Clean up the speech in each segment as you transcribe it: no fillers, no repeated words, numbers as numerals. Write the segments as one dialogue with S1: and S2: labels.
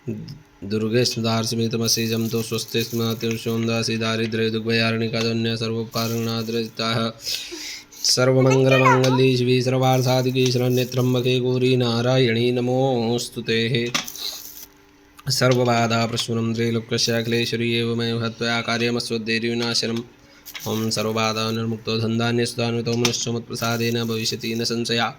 S1: दुर्गे स्मृतार्षमितमसीजं तो स्वस्ति स्मृतिर्षोन्दासी दारिद्र्य दुर्भयारणिकादन्य सर्वोपकारणाद्रजिताः सर्वमङ्गलमाङ्गल्ये शिवे सर्वार्थसाधिके शरण्यत्र्यम्बके गौरी नारायणी नमोऽस्तुते। सर्वबाधाप्रशूनं त्रैलोक्यस्याखिलेश्वरी एव मे हत्वया कार्यमस्वद्देर्विनाशनम् ओं सर्वबाधानिर्मुक्तो धन्धान्यस्तानुतो मनुष्य मत्प्रसादेन भविष्यति न संशया।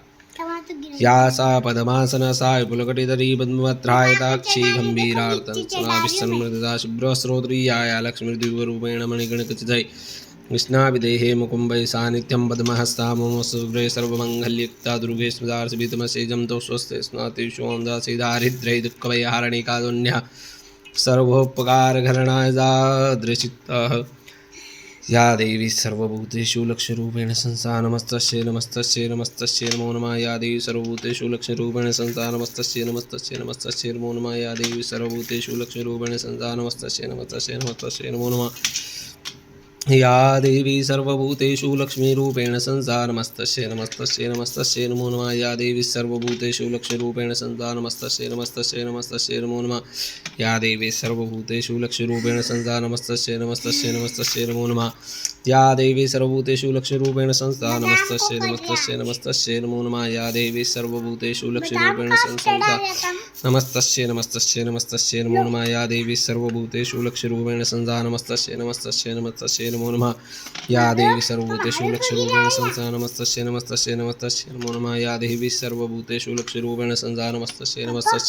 S1: या सा पद्मासना सा विपुलकटितरी पद्मवक्त्रायताक्षी गम्भीरार्तन सुनाभिसन्मृता शुभ्रस्रोत्रीया लक्ष्मीर्दिव्यरूपेण मणिगणकचितै कृष्णाभिदेहे मुकुम्बै सा नित्यं पद्महस्ता मम शुभ्रे सर्वमङ्गलयुक्ता दुर्गे स्मृतार्षवितमसेजं तो स्वस्ते स्नातिषु दासी दारिद्र्यै दुःखभयहारणिकादुन्यः सर्वोपकारघरणायदादृचित्तः या देवी सर्वभूतेषु लक्ष्यरूपेण संस्था नमस्तस्यै नमस्तस्यै नमस्तस्यै नमो नमः। या देवी सर्वभूतेषु लक्ष्यरूपेण संस्था नमस्तस्यै नमस्तस्यै नमस्तस्यै नमो नमः। या देवी सर्वभूतेषु लक्ष्यरूपेण संस्था नमस्तस्यै नमस्तस्यै नमस्तस्यै नमो नमः। या देवी सर्वभूतेषु लक्ष्मीरूपेण संस्था नमस्तस्यै नमस्तस्यै नमस्तस्यै नमो नमः। या देवी सर्वभूतेषु लक्ष्यरूपेण संस्था नमस्तस्यै नमस्तस्यै नमस्तस्यै नमो नमः। या देवी सर्वभूतेषु लक्ष्यरूपेण संस्था नमस्तस्यै नमस्तस्यै नमस्तस्यै नमो नमः। या देवी सर्वभूतेषु लक्ष्यरूपेण संस्था नमस्तस्यै नमस्तस्यै नमस्तस्यै नमो नमः। या देवी सर्वभूतेषु लक्ष्यरूपेण संस्था नमस्तस्यै नमस्तस्यै नमस्तस्यै नमो नमः। या देवी सर्वभूतेषु लक्ष्यरूपेण संस्था नमस्तस्यै नमस्तस्यै नमस्तस्यै नमो नमः। या देवी सर्वभूतेषु लक्ष्यरूपेण संस्था नमस्तस्यै नमस्तस्यै नमस्तस्यै नमो नमः। या देवी सर्वभूतेषु लक्ष्यरूपेण संस्था नमस्तस्यै नमस्तस्यै